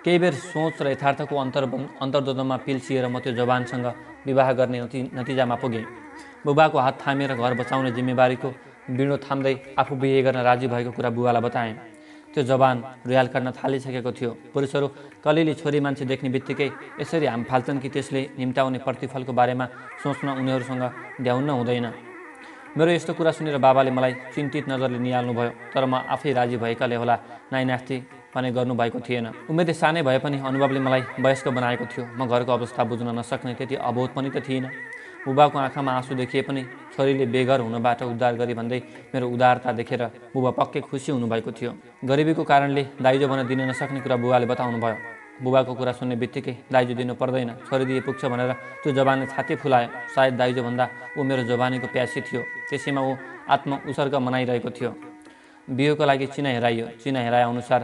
A: केही बेर सोच र यथार्थको अन्तर्द्वन्द्वमा पिल्सिएर म त्यो जवानसँग विवाह गर्ने नतिजामा पुगेँ। बुबाको हात थामेर घर बचाउने जिम्मेवारीको बिँडो थाम्दै आफू बिहे गर्न राजी भएको कुरा बुबालाई बताएँ। त्यो जवान रुयाल काट्न थालिसकेको थियो। पुरुषहरू कलिली छोरी मान्छे देख्ने बित्तिकै यसरी हाम फाल्छन् कि त्यसले निम्ताउने प्रतिफलको बारेमा सोच्न उनीहरूसँग ध्याउन्न हुँदैन। मेरो यस्तो कुरा सुनेर बाबाले मलाई चिन्तित नजरले निहाल्नुभयो। तर म आफै राजी भएकाले होला नाइनास्ती भने गर्नुभएको थिएन। उमेरले सानै भए पनि अनुभवले मलाई वयस्क बनाएको थियो। म घरको अवस्था बुझ्न नसक्ने त्यति अबोध पनि त थिइनँ। बुबाको आँखामा आँसु देखिए पनि छोरीले बेघर हुनबाट उद्धार गरी भन्दै मेरो उदारता देखेर बुबा पक्कै खुसी हुनुभएको थियो। गरिबीको कारणले दाइजो भन्न दिन नसक्ने कुरा बुबाले बताउनु भयो। बुबाको कुरा सुन्ने बित्तिकै दाइजो दिनु पर्दैन, छोरी दिए पुग्छ भनेर त्यो जवानले छाती फुलायो। सायद दाइजो भन्दा ऊ मेरो जवानीको प्यासी थियो। त्यसैमा ऊ आत्म उत्सर्ग मनाइरहेको थियो। बिहेको लागि चिना हेराइयो। चिना हेराए अनुसार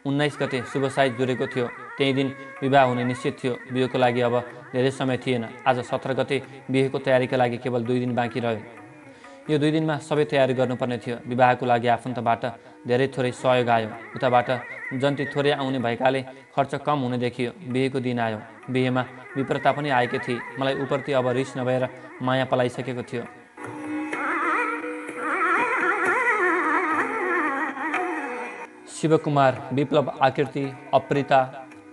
A: 19 गते शुभ साइज जुरेको थियो। त्यही दिन विवाह हुने निश्चित थियो। बिहेको लागि अब धेरै समय थिएन। आज 17 गते बिहेको तयारीका लागि केवल 2 दिन बाँकी रह्यो। यो 2 दिनमा सबै तयारी गर्नुपर्ने थियो। विवाहको लागि आफन्तबाट धेरै थोरै सहयोग आयो। उताबाट जन्ती थोरै आउने भएकाले खर्च कम हुने देखियो। बिहेको दिन आयो। बिहेमा विप्रता पनि आएकी थिए। मलाई उप्रति अब रिस नभएर माया पलाइसकेको थियो। शिवकुमार, विप्लव, आकृति, अप्रिता,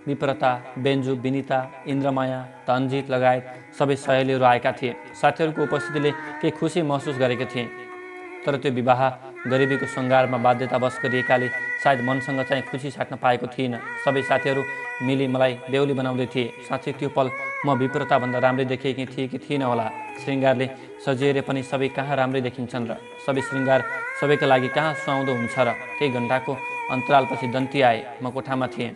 A: विप्रता, बेन्जु, विनिता, इन्द्रमाया, धनजित लगायत सबै सहेलीहरू आएका थिए। साथीहरूको उपस्थितिले केही खुसी महसुस गरेको थिएँ। तर त्यो विवाह गरिबीको सङ्घारमा बाध्यतावश गरिएकाले सायद मनसँग चाहिँ खुसी साट्न पाएको थिइनँ। सबै साथीहरू मिली मलाई बेहुली बनाउँदै थिए। साँच्चै त्यो पल म विप्रताभन्दा राम्रै देखेकी थिएँ कि थिइनँ होला। श्रृङ्गारले सजिएर पनि सबै कहाँ राम्रै देखिन्छन् र। सबै श्रृङ्गार सबैका लागि कहाँ सुहाउँदो हुन्छ र। केही घन्टाको अन्तरालपछि दन्ती आए। म कोठामा थिएँ।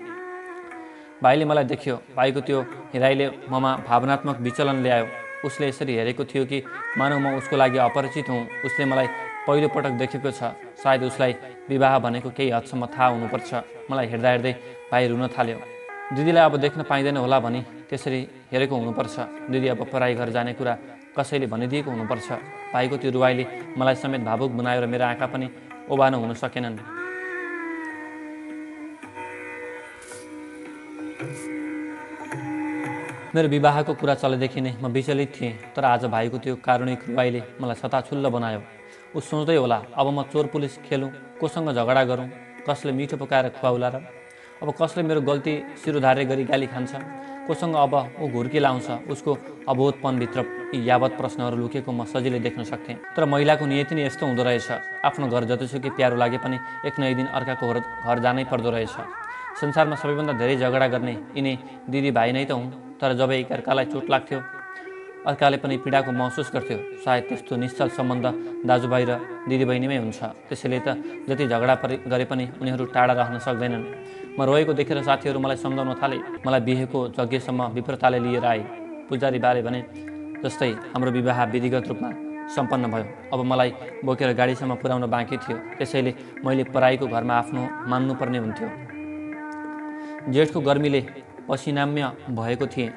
A: भाइले मलाई देख्यो। भाइको त्यो हेराइले ममा भावनात्मक विचलन ल्यायो। उसले यसरी हेरेको थियो कि मानव म उसको लागि अपरिचित हुँ। उसले मलाई पहिलोपटक देखेको छ। सायद उसलाई विवाह भनेको केही हदसम्म थाहा हुनुपर्छ। मलाई हेर्दा हेर्दै भाइ रुन थाल्यो। दिदीलाई अब देख्न पाइँदैन होला भनी त्यसरी हेरेको हुनुपर्छ। दिदी अब पराई घर जाने कुरा कसैले भनिदिएको हुनुपर्छ। भाइको त्यो रुवाईले मलाई समेत भावुक बनायो र मेरा आँखा पनि ओभानो हुन सकेनन्। मेरो विवाहको कुरा चलेदेखि नै म विचलित थिएँ, तर आज भाइको त्यो कारुणिक रुवाईले मलाई छताछुल्ल बनायो। ऊ सोच्दै होला, अब म चोर पुलिस खेलौँ, कोसँग झगडा गरौँ, कसले मिठो पकाएर खुवाउला र? अब कसले मेरो गल्ती सिरोधार्य गरी गाली खान्छ? कोसँग अब ऊ घुर्की लाउँछ? उसको अबोधपनभित्र यावत प्रश्नहरू लुकेको म सजिलै देख्न सक्थेँ। तर महिलाको नियति नै यस्तो हुँदो रहेछ। आफ्नो घर जतिसुकै प्यारो लागे पनि एक न एक दिन अर्काको घर जानै पर्दो रहेछ। संसारमा सबैभन्दा धेरै झगडा गर्ने यिनै दिदी भाइ नै त हुन्। तर जब एकअर्कालाई चोट लाग्थ्यो, अर्काले पनि पीडाको महसुस गर्थ्यो। सायद त्यस्तो निश्चल सम्बन्ध दाजुभाइ र दिदीबहिनीमै हुन्छ। त्यसैले त जति झगडा गरे पनि उनीहरू टाढा रहन सक्दैनन्। म रोएको देखेर साथीहरू मलाई सम्झाउन थाले। मलाई बिहेको यज्ञसम्म विप्रताले लिएर आए। पुजारी बारे भने जस्तै हाम्रो विवाह विधिगत रूपमा सम्पन्न भयो। अब मलाई बोकेर गाडीसम्म पुर्याउन बाँकी थियो। त्यसैले मैले पराईको घरमा आफ्नो मान्नुपर्ने हुन्थ्यो। जेठको गर्मीले पसिनाम्य भएको थिएँ।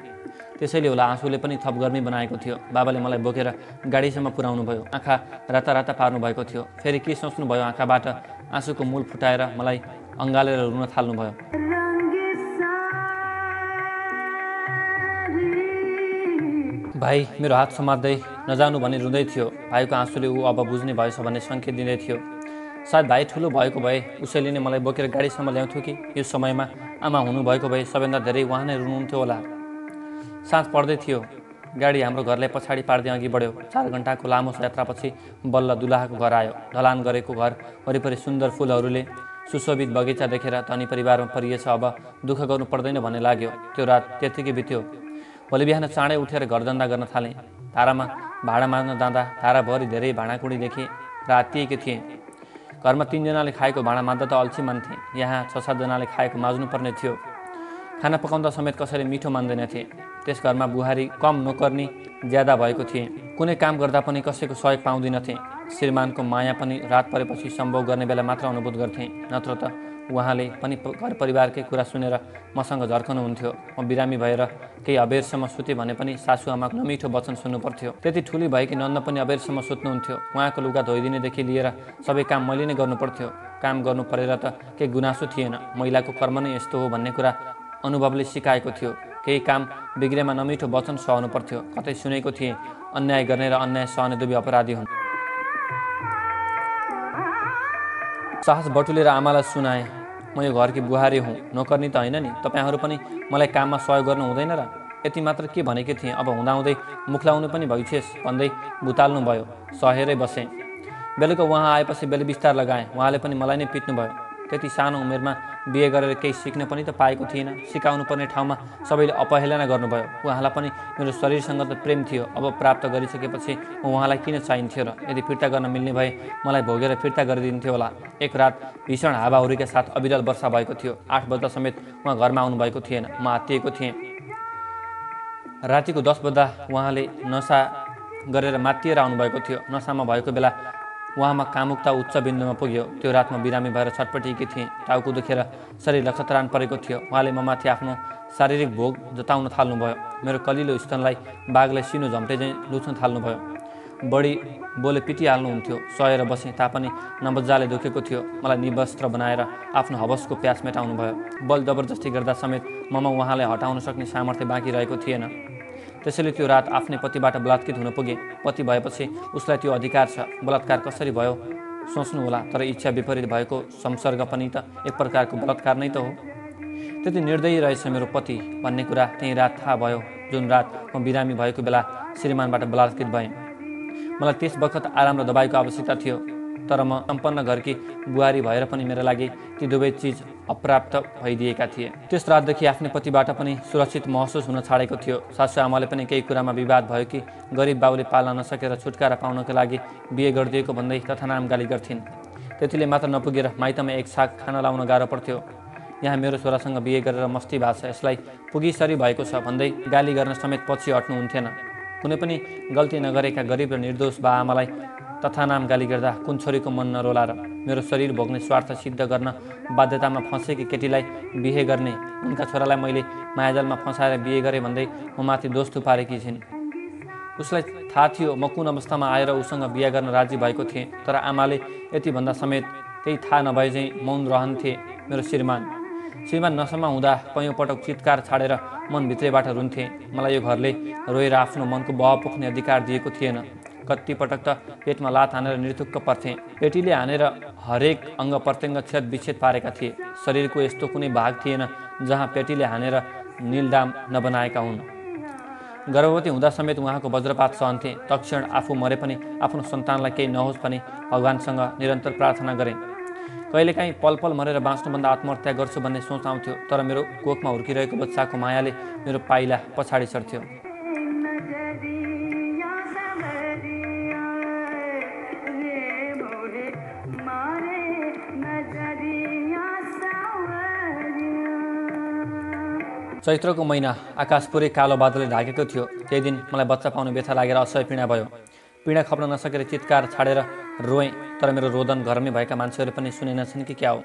A: त्यसैले होला आँसुले पनि थप गर्मी बनाएको थियो। बाबाले मलाई बोकेर गाडीसम्म पुर्याउनु भयो। आँखा राता राता पार्नु भएको थियो। फेरि के सोच्नुभयो, आँखाबाट आँसुको मूल फुटाएर मलाई अँगालेर रुन थाल्नुभयो। भाइ मेरो हात समात्दै नजानु भनी रुँदै थियो। भाइको आँसुले ऊ अब बुझ्ने भएछ भन्ने सङ्केत दिँदै थियो। सायद भाइ ठुलो भएको भए उसैले नै मलाई बोकेर गाडीसम्म ल्याउँथ्यो कि यो समयमा आमा हुनुभएको भए सबैभन्दा धेरै उहाँ नै रुनुहुन्थ्यो होला। साँझ पर्दै थियो। गाडी हाम्रो घरलाई पछाडि पार्दै अघि बढ्यो। 4 घन्टाको लामो यात्रापछि बल्ल दुलाहाको घर आयो। ढलान गरेको घर वरिपरि सुन्दर फुलहरूले सुशोभित बगैँचा देखेर धनी परिवारमा परिएछ, अब दुःख गर्नु पर्दैन भन्ने लाग्यो। त्यो रात त्यत्तिकै बित्यो। भोलि बिहान चाँडै उठेर घरधन्दा गर्न थालेँ। धारामा भाँडा माझ्न जाँदा धाराभरि धेरै भाँडाकुँडी देखेँ र आत्तिएकी थिएँ। घरमा 3 जनाले खाएको भाँडा माझ्दा त अल्छी मान्थे। यहाँ 6-7 जनाले खाएको माझ्नुपर्ने थियो। खाना पकाउँदा समेत कसैले मिठो मान्दैनथे। त्यस घरमा बुहारी कम, नोकर्नी ज्यादा भएको थिए। कुनै काम गर्दा पनि कसैको सहयोग पाउँदिनथे। श्रीमानको माया पनि रात परेपछि सम्भव गर्ने बेला मात्र अनुभूत गर्थे, नत्र त उहाँले पनि घर परिवारकै कुरा सुनेर मसँग झर्कनुहुन्थ्यो। म बिरामी भएर केही अबेरसम्म सुते भने पनि सासु आमाको नमिठो वचन सुन्नु पर्थ्यो। त्यति ठुली भएकी नन्द पनि अबेरसम्म सुत्नुहुन्थ्यो। उहाँको लुगा धोइदिनेदेखि लिएर सबै काम मैले नै गर्नु पर्थ्यो। काम गर्नु परेर त केही गुनासो थिएन। महिलाको कर्म नै यस्तो हो भन्ने कुरा अनुभवले सिकाएको थियो। केही काम बिग्रेमा नमिठो वचन सहनु पर्थ्यो। कतै सुनेको थिएँ, अन्याय गर्ने र अन्याय सहने दुवै अपराधी हुन्। साहस बटुलेर आमालाई सुनाएँ, म यो घरकी बुहारी हुँ, नोकर्नी त होइन नि। तपाईँहरू पनि मलाई काममा सहयोग गर्नु हुँदैन र? यति मात्र के भनेकी थिएँ। अब हुँदाहुँदै मुखलाउनु पनि भइछेस् भन्दै भुताल्नु भयो। सहेरै बसेँ। बेलुका उहाँ आएपछि बेलबिस्तार लगाएँ। उहाँले पनि मलाई नै पिट्नुभयो। त्यति सानो उमेरमा बिहे गरेर केही सिक्न पनि त पाएको थिइनँ। सिकाउनु पर्ने ठाउँमा सबैले अपहेलना गर्नुभयो। उहाँलाई पनि मेरो शरीरसँग त प्रेम थियो। अब प्राप्त गरिसकेपछि उहाँलाई किन चाहिन्थ्यो र? यदि फिर्ता गर्न मिल्ने भए मलाई भोगेर फिर्ता गरिदिन्थ्यो होला। एक रात भीषण हावाहुरीका साथ अविरल वर्षा भएको थियो। 8 बज्दा समेत उहाँ घरमा आउनुभएको थिएन। म आत्तिएको थिएँ। रातिको 10 बज्दा उहाँले नसा गरेर मात्तिएर आउनुभएको थियो। नसामा भएको बेला उहाँमा कामुकता उच्च बिन्दुमा पुग्यो। त्यो रातमा बिरामी भएर छटपटिएकी थिएँ। टाउको दुखेर शरीर लखतरान परेको थियो। उहाँले ममाथि आफ्नो शारीरिक भोग जताउन थाल्नुभयो। मेरो कलिलो स्तनलाई बाघलाई सिनो झम्टे चाहिँ लुच्न थाल्नुभयो। बढी बोले पिटिहाल्नुहुन्थ्यो। सहेर बसेँ तापनि नबजाले दुखेको थियो। मलाई निवस्त्र बनाएर आफ्नो हवसको प्यास मेटाउनु भयो। बल जबरजस्ती गर्दा समेत ममा उहाँलाई हटाउन सक्ने सामर्थ्य बाँकी रहेको थिएन। त्यसैले त्यो रात आफ्नै पतिबाट बलात्कृत हुन पुगे। पति भएपछि उसलाई त्यो अधिकार छ। बलात्कार कसरी भयो सोच्नु होला, तर इच्छा विपरीत भएको संसर्ग पनि त एक प्रकारको बलात्कार नै त हो। त्यति निर्दयी रहेछ मेरो पति भन्ने कुरा त्यही रात थाहा भयो, जुन रात म बिरामी भएको बेला श्रीमानबाट बलात्कृत भएँ। मलाई त्यस बखत आराम र दबाईको आवश्यकता थियो, तर म सम्पन्न घरकी बुहारी भएर पनि मेरा लागि ती दुवै चिज अप्राप्त भइदिएका थिए। त्यस रातदेखि आफ्नै पतिबाट पनि सुरक्षित महसुस हुन छाडेको थियो। सासु आमाले पनि केही कुरामा विवाद भयो कि गरिब बाउले पाल्न नसकेर छुटकारा पाउनको लागि बिहे गरिदिएको भन्दै तथानाम गाली गर्थिन्। त्यतिले मात्र नपुगेर माइतमा एक छाक खाना लाउन गाह्रो पर्थ्यो। यहाँ मेरो छोरासँग बिहे गरेर मस्ती भएको छ, यसलाई पुगिसरी भएको छ भन्दै गाली गर्न समेत पछि हट्नुहुन्थेन। कुनै पनि गल्ती नगरेका गरिब र निर्दोष बा आमालाई तथा नाम गाली गर्दा कुन छोरीको मन नरोला र? मेरो शरीर भोग्ने स्वार्थ सिद्ध गर्न बाध्यतामा फँसेकी केटीलाई बिहे गर्ने उनका छोरालाई मैले मायाजालमा फँसाएर बिहे गरेँ भन्दै म माथि दोष थुपारेकी छिन्। उसलाई थाहा थियो म कुन अवस्थामा आएर उसँग बिहे गर्न राजी भएको थिएँ, तर आमाले यति भन्दा समेत केही थाहा नभए चाहिँ मौन रहन्थे मेरो श्रीमान नसामा हुँदा कैयौँ पटक चित्कार छाडेर मनभित्रैबाट रुन्थे। मलाई यो घरले रोएर आफ्नो मनको बह पोख्ने अधिकार दिएको थिएन। कति पटक त पेटमा लात हानेर निर्थुक्क पर्थेँ। पेटीले हानेर हरेक अङ्ग प्रत्यङ्ग छेद विच्छेद पारेका थिए। शरीरको यस्तो कुनै भाग थिएन जहाँ पेटीले हानेर नीलदाम नबनाएका हुन्। गर्भवती हुँदा समेत उहाँको वज्रपात सहन्थे। तक्षण आफू मरे पनि आफ्नो सन्तानलाई केही नहोस् भने भगवान्सँग निरन्तर प्रार्थना गरेँ। कहिलेकाहीँ पल पल मरेर बाँच्नुभन्दा आत्महत्या गर्छु भन्ने सोच आउँथ्यो, तर मेरो कोखमा हुर्किरहेको बच्चाको मायाले मेरो पाइला पछाडि सर्थ्यो। चैत्रको महिना आकाश पुरै कालो बादलले ढाकेको थियो। त्यही दिन मलाई बच्चा पाउने व्यथा लागेर असह्य पीडा भयो। पीडा खप्न नसकेर चित्कार छाडेर रोएँ, तर मेरो रोदन घरमै भएका मान्छेहरू पनि सुनेनछन् कि क्या हो।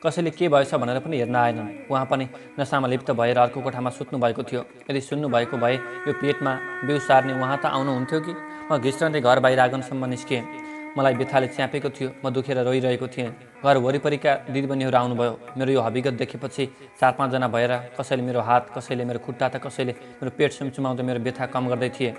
A: कसैले के भएछ भनेर पनि हेर्न आएनन्। उहाँ पनि नसामा लिप्त भएर अर्को कोठामा सुत्नु भएको थियो। यदि सुन्नु भएको भए यो पेटमा बिउ सार्ने उहाँ त आउनुहुन्थ्यो कि? म घिस्रँदै घर बाहिर आँगनसम्म निस्केँ। मलाई व्यथाले च्यापेको थियो। म दुखेर रोइरहेको थिएँ। घर वरिपरिका दिदीबहिनीहरू आउनुभयो। मेरो यो हविगत देखेपछि 4-5 जना भएर कसैले मेरो हात, कसैले मेरो खुट्टा त कसैले मेरो पेट सुमसुमाउँदै मेरो व्यथा कम गर्दै थिए।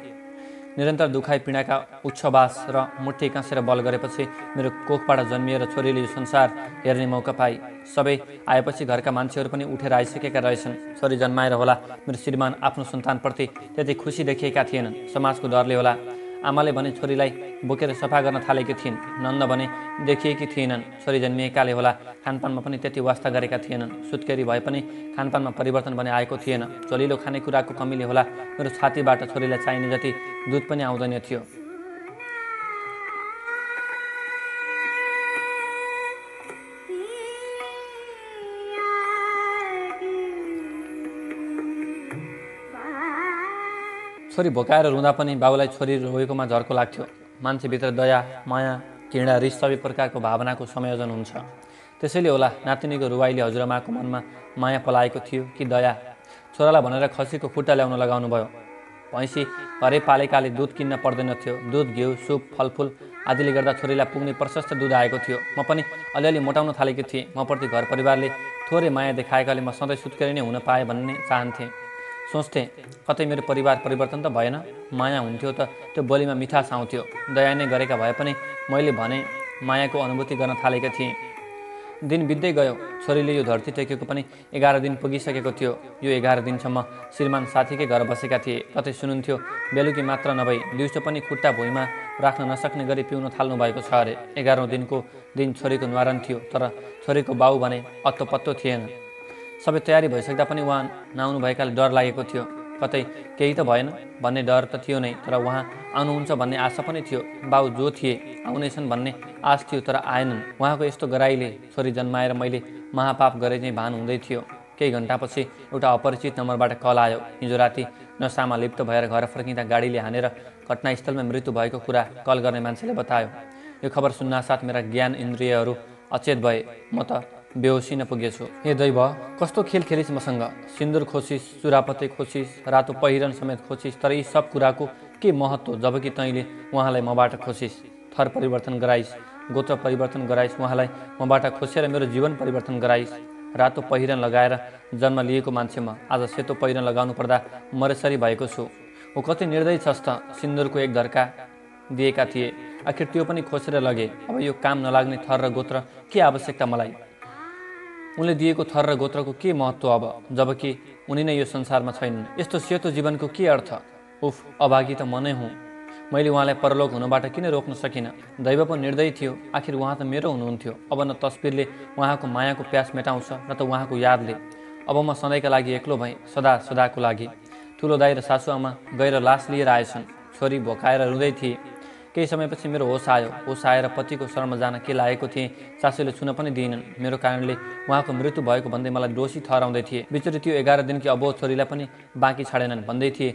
A: निरन्तर दुखाइ पीडाका उच्छ्वास र मुट्ठी कसेर बल गरेपछि मेरो कोखबाट जन्मिएर छोरीले यो संसार हेर्ने मौका पाई। सबै आएपछि घरका मान्छेहरू पनि उठेर आइसकेका रहेछन्। छोरी जन्माएर होला मेरो श्रीमान आफ्नो सन्तानप्रति त्यति खुसी देखिएका थिएनन्। समाजको डरले होला। आमाले भने छोरीलाई बोकेर सफा गर्न थालेकी थिइन्। नन्द भने देखिएकी थिएनन्। छोरी जन्मिएकाले होला खानपानमा पनि त्यति वास्ता गरेका थिएनन्। सुत्केरी भए पनि खानपानमा परिवर्तन भने आएको थिएन। चलिलो खानेकुराको कमीले होला मेरो छातीबाट छोरीलाई चाहिने जति दुध पनि आउँदैन थियो। छोरी भोकाएर रुँदा पनि बाबुलाई छोरी रोएकोमा झर्को लाग्थ्यो। मान्छेभित्र दया, माया, घृणा, रिस सबै प्रकारको भावनाको संयोजन हुन्छ। त्यसैले होला नातिनीको रुवाईले हजुरआमाको मनमा माया पलाएको थियो कि दया। छोरालाई भनेर खसीको खुट्टा ल्याउन लगाउनु भयो। भैँसी घरै पालेकाले दुध किन्न पर्दैन थियो। दुध, घिउ, सुप, फलफुल आदिले गर्दा छोरीलाई पुग्ने प्रशस्त दुध आएको थियो। म पनि अलिअलि मोटाउन थालेको थिएँ। मप्रति घर परिवारले थोरै माया देखाएकाले म सधैँ सुत्केरी नै हुन पाएँ भन्ने चाहन्थेँ। सोच्थेँ कतै मेरो परिवार परिवर्तन त भएन। माया हुन्थ्यो त त्यो बोलीमा मिठास आउँथ्यो। दया नै गरेका भए पनि मैले भने मायाको अनुभूति गर्न थालेका थिएँ। दिन बित्दै गयो। छोरीले यो धरती टेकेको पनि 11 दिन पुगिसकेको थियो। यो 11 दिनसम्म श्रीमान साथीकै घर बसेका थिए। कतै सुनुहुन्थ्यो बेलुकी मात्र नभई दिउँसो पनि खुट्टा भुइँमा राख्न नसक्ने गरी पिउन थाल्नु भएको छ अरे। 11औं दिनको दिन छोरीको न्वारन थियो, तर छोरीको बाउ भने अत्तो पत्तो थिएन। सबै तयारी भइसक्दा पनि उहाँ नआउनु भएकाले डर लागेको थियो। कतै केही त भएन भन्ने डर त थियो नै, तर उहाँ आउनुहुन्छ भन्ने आशा पनि थियो। बाउ जो थिए आउनेछन् भन्ने आश थियो, तर आएनन्। उहाँको यस्तो गराइले छोरी जन्माएर मैले महापाप गरे चाहिँ भान हुँदै थियो। केही घन्टापछि एउटा अपरिचित नम्बरबाट कल आयो। हिजो राति नसामा लिप्त भएर घर फर्किँदा गाडीले हानेर घटनास्थलमा मृत्यु भएको कुरा कल गर्ने मान्छेले बतायो। यो खबर सुन्नासाथ मेरा ज्ञान इन्द्रियहरू अचेत भए। म त बेहोसी न पुगेछु। हे दैव, कस्तो खेल खेलिस् मसँग। सिन्दुर खोसिस, चुरापते खोसिस, रातो पहिरन समेत खोसिस, तर यी सब कुराको के महत्त्व जबकि तैँले उहाँलाई मबाट खोसिस। थर परिवर्तन गराइस्, गोत्र परिवर्तन गराइस्, उहाँलाई मबाट खोसेर मेरो जीवन परिवर्तन गराइस्। रातो पहिरन लगाएर जन्म लिएको मान्छे म आज सेतो पहिरन लगाउनु पर्दा मरेसरी भएको छु। ऊ कति निर्दयी छस् त। सिन्दुरको एक धर्का दिएका थिए, आखिर त्यो पनि खोसेर लगे। अब यो काम नलाग्ने थर र गोत्र के आवश्यकता मलाई। उनले दिएको थर र गोत्रको के महत्त्व अब, जबकि उनी नै यो संसारमा छैनन्। यस्तो सेतो जीवनको के अर्थ। उफ, अभागी त म नै हुँ। मैले उहाँलाई परलोक हुनबाट किन रोक्न सकिनँ। दैव पो निर्दयी थियो, आखिर उहाँ त मेरो हुनुहुन्थ्यो। अब न तस्बिरले उहाँको मायाको प्यास मेटाउँछ, न त उहाँको यादले। अब म सधैँका लागि एक्लो भएँ, सदा सदाको लागि। ठुलो दाइ र सासूआमा गएर लास लिएर आएछन्। छोरी भोकाएर रुँदै थिए। केही समयपछि मेरो होस आयो। होस आएर पतिको शरणमा जान के लागेको थिएँ। सासूले छुन पनि दिएनन्। मेरो कारणले उहाँको मृत्यु भएको भन्दै मलाई दोषी ठहराउँदै थिए। बिचरी त्यो 11 दिनकी अबोध छोरीलाई पनि बाँकी छाडेनन्। भन्दै थिए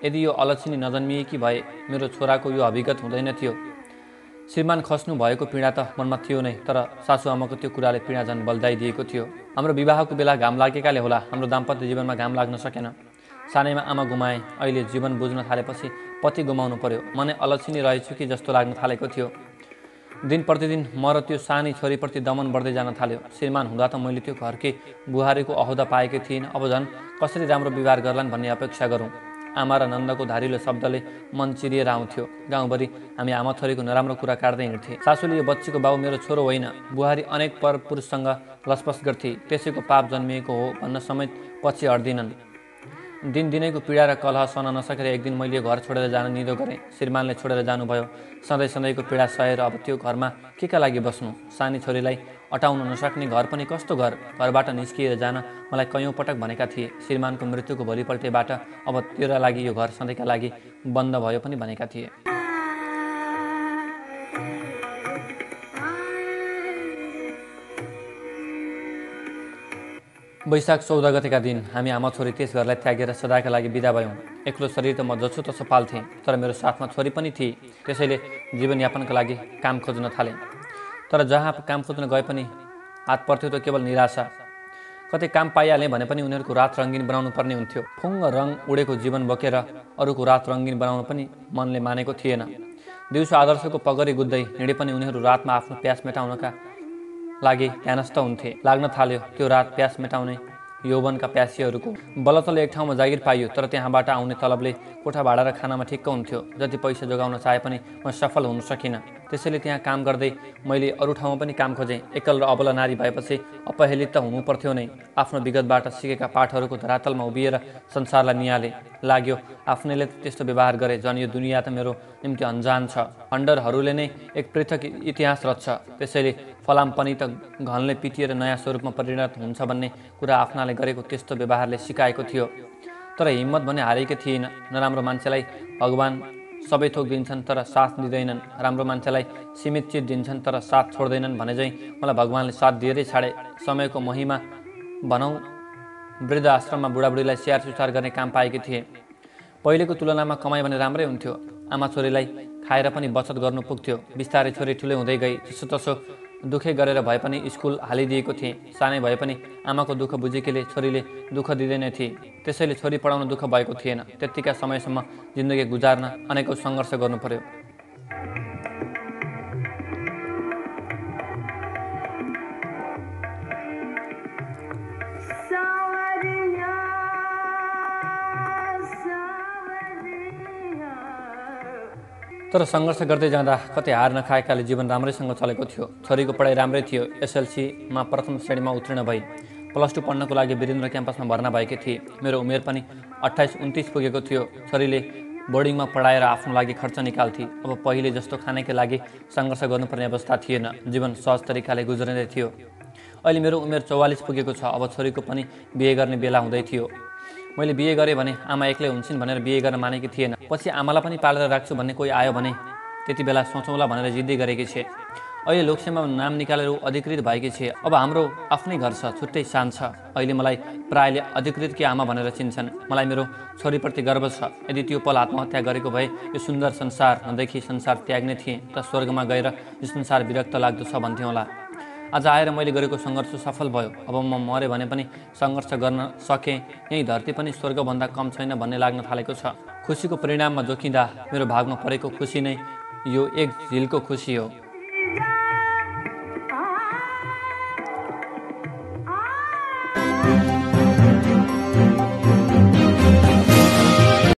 A: यदि यो अलक्षिनी नजन्मिएकी भए मेरो छोराको यो अभिगत हुँदैन थियो। श्रीमान खस्नु भएको पीडा त मनमा थियो नै, तर सासुआमाको त्यो कुराले पीडा झन् बल्दाइदिएको थियो। हाम्रो विवाहको बेला घाम लागेकाले होला हाम्रो दाम्पत्य जीवनमा घाम लाग्न सकेन। सानैमा आमा गुमाएँ, अहिले जीवन बुझ्न थालेपछि पति गुमाउनु पर्यो। म नै अलक्षिनी रहेछु कि जस्तो लाग्न थालेको थियो। दिन प्रतिदिन म र त्यो सानी छोरीप्रति दमन बढ्दै जान थाल्यो। श्रीमान हुँदा त मैले त्यो घरकै बुहारीको अहोदा पाएकै थिइनँ, अब झन् कसरी राम्रो व्यवहार गर्लान् भन्ने अपेक्षा गरौँ। आमा र नन्दको धारिलो शब्दले मन चिरिएर आउँथ्यो। गाउँभरि हामी आमा छोरीको नराम्रो कुरा काट्दै हिँड्थे। सासूले यो बच्चीको बाउ मेरो छोरो होइन, बुहारी अनेक पर पुरुषसँग लसपस गर्थे, त्यसैको पाप जन्मिएको हो भन्न समेत पछि हट्दिनन्। दिनदिनैको पीडा र कलह सहन नसकेर एक दिन मैले घर छोडेर जान निधो गरेँ। श्रीमानले छोडेर जानुभयो। सधैँ सधैँको पीडा सहेर अब त्यो घरमा के का लागि बस्नु? सानी छोरीलाई अटाउन नसक्ने घर पनि कस्तो घर? घरबाट निस्किएर जान मलाई कयौँ पटक भनेका थिए। श्रीमानको मृत्युको भोलिपल्टैबाट अब तेरा लागि यो घर सधैँका लागि बन्द भयो पनि भनेका थिए। वैशाख 14 गतेका दिन हामी आमा छोरी त्यस घरलाई त्यागेर सदाका लागि बिदा भयौँ। एक्लो शरीर त म जसो तसो पाल्थेँ, तर मेरो साथमा छोरी पनि थिए। त्यसैले जीवनयापनका लागि काम खोज्न थालेँ। तर जहाँ काम खोज्न गए पनि हात पर्थ्यो त केवल निराशा। कतै काम पाइहालेँ भने पनि उनीहरूको रात रङ्गिन बनाउनु पर्ने हुन्थ्यो। फुङ्ग रङ उडेको जीवन बोकेर अरूको रात रङ्गिन बनाउनु पनि मनले मानेको थिएन। दिउँसो आदर्शको पगरी गुद्दै हिँडे पनि उनीहरू रातमा आफ्नो प्यास मेटाउनका लागि ध्यानस्थ हुन्थे। लाग्न थाल्यो त्यो रात प्यास मेटाउने यौवनका प्यासीहरूको। बलतल एक ठाउँमा जागिर पाइयो, तर त्यहाँबाट आउने तलबले कोठा भाडा र खानामा ठिक्क हुन्थ्यो। जति पैसा जोगाउन चाहे पनि म सफल हुन सकिनँ। त्यसैले त्यहाँ काम गर्दै मैले अरू ठाउँमा पनि काम खोजेँ। एकल र अबला नारी भएपछि अपहेलित त हुनु पर्थ्यो नै। आफ्नो विगतबाट सिकेका पाठहरूको धरातलमा उभिएर संसारलाई निहाले। लाग्यो आफ्नैले त्यस्तो व्यवहार गरे झन् यो दुनियाँ त मेरो निम्ति अन्जान छ। खण्डरहरूले नै एक पृथक इतिहास रच्छ। त्यसैले फलाम पनि त घनले पिटिएर नयाँ स्वरूपमा परिणत हुन्छ भन्ने कुरा आफ्नाले गरेको त्यस्तो व्यवहारले सिकाएको थियो। तर हिम्मत भने हारेकै थिएन। नराम्रो मान्छेलाई भगवान सबै थोक दिन्छन् तर साथ दिँदैनन्, राम्रो मान्छेलाई सीमित चिज दिन्छन् तर साथ छोड्दैनन् भने चाहिँ मलाई भगवानले साथ दिएरै छाडे। समयको महिमा भनौँ, वृद्ध आश्रममा बुढाबुढीलाई स्याहार सुसार गर्ने काम पाएकी थिए। पहिलेको तुलनामा कमाइ भने राम्रै हुन्थ्यो। आमा छोरीलाई खाएर पनि बचत गर्नु पुग्थ्यो। बिस्तारै छोरी ठुलै हुँदै गई। जसो तसो दुःखै गरेर भए पनि स्कुल हालिदिएको थिएँ। सानै भए पनि आमाको दुःख बुझेकीले छोरीले दुःख दिँदैन थिए। त्यसैले छोरी पढाउन दुःख भएको थिएन। त्यत्तिका समयसम्म जिन्दगी गुजार्न अनेकौँ सङ्घर्ष गर्नु पर्यो। तर सङ्घर्ष गर्दै जाँदा कतै हार नखाएकाले जीवन राम्रैसँग चलेको थियो। छोरीको पढाइ राम्रै थियो। एसएलसीमा प्रथम श्रेणीमा उत्तीर्ण भई +2 पढ्नको लागि वीरेन्द्र क्याम्पसमा भर्ना भएकी थिए। मेरो उमेर पनि 28-29 पुगेको थियो। छोरीले बोर्डिङमा पढाएर आफ्नो लागि खर्च निकाल्थे। अब पहिले जस्तो खानेकै लागि सङ्घर्ष गर्नुपर्ने अवस्था थिएन। जीवन सहज तरिकाले गुज्रिँदै थियो। अहिले मेरो उमेर 44 पुगेको छ। अब छोरीको पनि बिहे गर्ने बेला हुँदै थियो। मैले बिहे गरेँ भने आमा एक्लै हुन्छन् भनेर बिहे गर्न मानेकी थिएन। पछि आमालाई पनि पालेर राख्छु भन्ने कोही आयो भने त्यति बेला सोचौँला भनेर जिद्दी गरेकी छे। अहिले लोकसेवामा नाम निकालेर अधिकृत भएकी छे। अब हाम्रो आफ्नै घर छ, छुट्टै शान छ। अहिले मलाई प्रायले अधिकृतकी आमा भनेर चिन्छन्। मलाई मेरो छोरीप्रति गर्व छ। यदि त्यो पल आत्महत्या गरेको भए यो सुन्दर संसार नदेखि संसार त्याग्ने थिएँ र स्वर्गमा गएर यो संसार विरक्त लाग्दो छ भन्थेँ होला। आज आएर मैले गरेको सङ्घर्ष सफल भयो। अब म मरेँ भने पनि सङ्घर्ष गर्न सकेँ। यही धरती पनि स्वर्गभन्दा कम छैन भन्ने लाग्न थालेको छ। खुसीको परिणाममा जोखिँदा मेरो भागमा परेको खुसी नै यो एक झिलको खुसी हो।